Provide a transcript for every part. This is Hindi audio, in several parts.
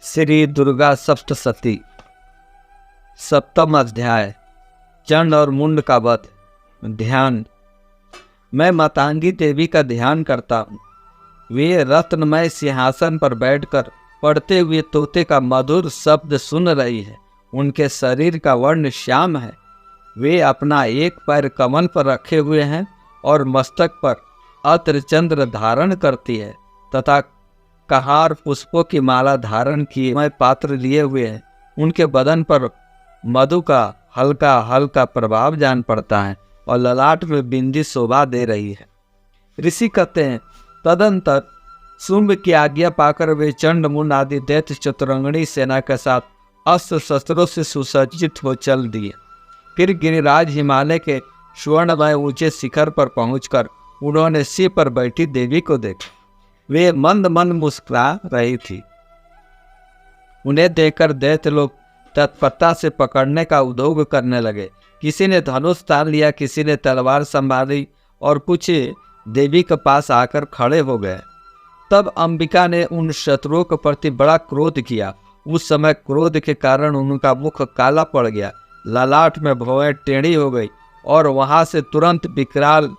श्री दुर्गा सप्तशती। सप्तम अध्याय। चंड और मुंड का वध। ध्यान। मैं मातंगी देवी का ध्यान करता हूँ। वे रत्नमय सिंहासन पर बैठकर पढ़ते हुए तोते का मधुर शब्द सुन रही है। उनके शरीर का वर्ण श्याम है। वे अपना एक पैर कमल पर रखे हुए हैं और मस्तक पर अत्र चंद्र धारण करती है तथा कहार पुष्पों की माला धारण किए मैं पात्र लिए हुए हैं। उनके बदन पर मधु का हल्का हल्का प्रभाव जान पड़ता है और ललाट में बिंदी शोभा दे रही है। ऋषि कहते हैं, तदंतर शुंभ की आज्ञा पाकर वे चंड मुंड आदि दैत्य चतुरंगणी सेना के साथ अस्त्र शस्त्रों से सुसज्जित हो चल दिए। फिर गिरिराज हिमालय के स्वर्णमय ऊंचे शिखर पर पहुंचकर उन्होंने सिंह पर बैठी देवी को देखा। वे मंद मंद मुस्कुरा रही थी। उन्हें देखकर दैत्य लोग तत्परता से पकड़ने का उद्योग करने लगे। किसी ने धनुष तान लिया, किसी ने तलवार संभाली और कुछ देवी के पास आकर खड़े हो गए। तब अंबिका ने उन शत्रुओं के प्रति बड़ा क्रोध किया। उस समय क्रोध के कारण उनका मुख काला पड़ गया, ललाट में भौएं टेढ़ी हो गई और वहां से तुरंत विकराल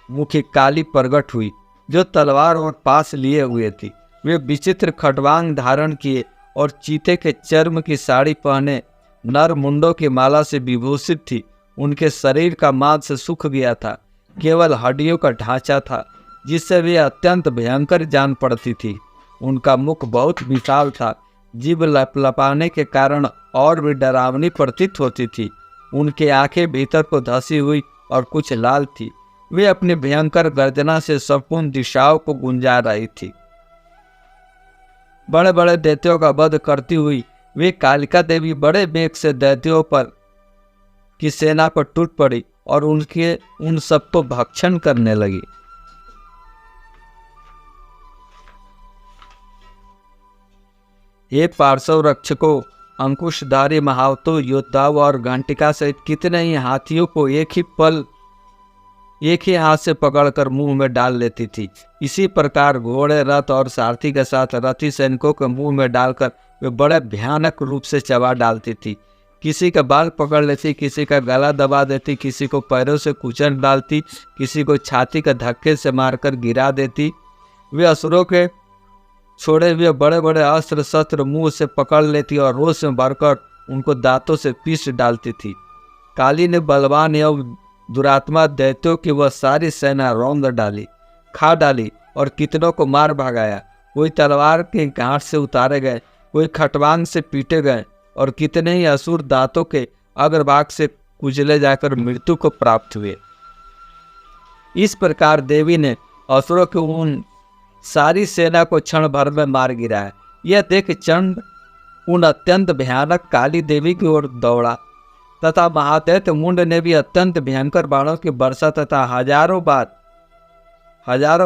मुखी काली प्रकट हुई जो तलवार और पास लिए हुए थी। वे विचित्र खटवांग धारण किए और चीते के चर्म की साड़ी पहने नर मुंडों की माला से विभूषित थी। उनके शरीर का मांस सूख गया था, केवल हड्डियों का ढांचा था जिससे वे अत्यंत भयंकर जान पड़ती थी। उनका मुख बहुत विशाल था, जीभ लपलपाने के कारण और भी डरावनी प्रतीत होती थी। उनकी आंखें भीतर को धसी हुई और कुछ लाल थी। वे अपनी भयंकर गर्जना से संपूर्ण दिशाओं को गुंजा रही थी। बड़े बड़े दैत्यों का वध करती हुई वे कालिका देवी बड़े वेग से दैत्यों पर की सेना पर टूट पड़ी और उन सबको भक्षण करने लगी। हे पार्श्व रक्षकों, अंकुशधारी महावतों, योद्धाओं और घंटिका सहित कितने ही हाथियों को एक ही हाथ से पकड़कर मुंह में डाल लेती थी। इसी प्रकार घोड़े, रथ और सारथी के साथ रथी सैनिकों के मुंह में डालकर वे बड़े भयानक रूप से चबा डालती थी। किसी का बाल पकड़ लेती, किसी का गला दबा देती, किसी को पैरों से कुचल डालती, किसी को छाती का धक्के से मारकर गिरा देती। वे असुरों के छोड़े हुए बड़े बड़े अस्त्र शस्त्र मुंह से पकड़ लेती और रोष में भरकर उनको दांतों से पीस डालती थी। काली ने बलवान एवं दुरात्मा दैत्यों की वह सारी सेना रौंद डाली, खा डाली और कितनों को मार भगाया। कोई तलवार के गांठ से उतारे गए, कोई खटवांग से पीटे गए और कितने ही असुर दांतों के अग्रभाग से कुचले जाकर मृत्यु को प्राप्त हुए। इस प्रकार देवी ने असुरों की उन सारी सेना को क्षण भर में मार गिराया। यह देख चंड उन अत्यंत भयानक काली देवी की ओर दौड़ा तथा महादैत्य मुंड ने भी अत्यंत भयंकर बाणों की वर्षा तथा हजारों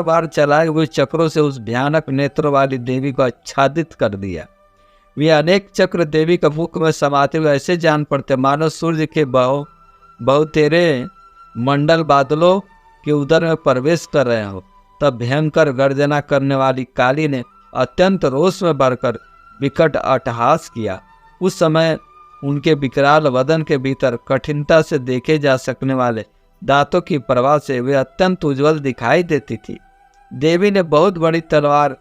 बार चलाए हुए चक्रों से उस भयानक नेत्रों वाली देवी को आच्छादित कर दिया। वे अनेक चक्र देवी के मुख में समाते हुए ऐसे जान पड़ते मानो सूर्य के बहुतेरे मंडल बादलों के उदर में प्रवेश कर रहे हो। तब भयंकर गर्जना करने वाली काली ने अत्यंत रोष में भरकर विकट अट्टहास किया। उस समय उनके विकराल वदन के भीतर कठिनता से देखे जा सकने वाले दांतों की प्रभा से वे अत्यंत उज्जवल दिखाई देती थी। देवी ने बहुत बड़ी तलवार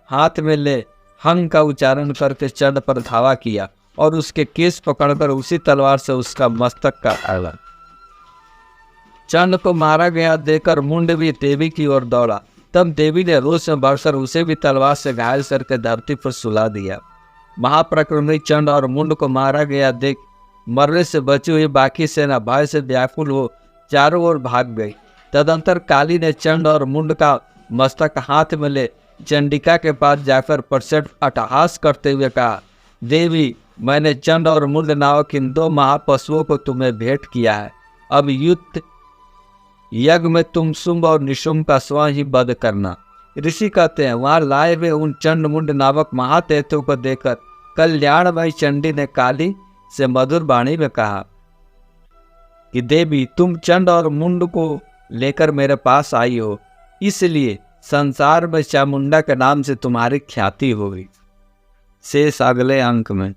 हाथ में ले हंग का उच्चारण करके चंड पर धावा किया और उसके केस पकड़कर उसी तलवार से उसका मस्तक काटा। चंड को मारा गया देखकर मुंड भी देवी की ओर दौड़ा। तब देवी ने रोष में भरकर उसे भी तलवार से घायल करके धरती पर सुला दिया। महाप्रक्रमी चंड और मुंड को मारा गया देख मरने से बची हुई बाकी सेना भय से व्याकुल हो चारों ओर भाग गई। तदंतर काली ने चंड और मुंड का मस्तक हाथ में ले चंडिका के पास जाकर प्रचंड अट्टहास करते हुए कहा, देवी, मैंने चंड और मुंड नामक इन दो महापशुओं को तुम्हें भेंट किया है। अब युद्ध यज्ञ में तुम शुंभ और निशुंभ का स्वयं ही वध करना। ऋषि कहते हैं, वहां लाए हुए उन चंड मुंड नामक महादैत्यों को देखकर कल्याणमयी चंडी ने काली से मधुर वाणी में कहा कि देवी, तुम चंड और मुंड को लेकर मेरे पास आई हो, इसलिए संसार में चामुंडा के नाम से तुम्हारी ख्याति होगी। शेष अगले अंक में।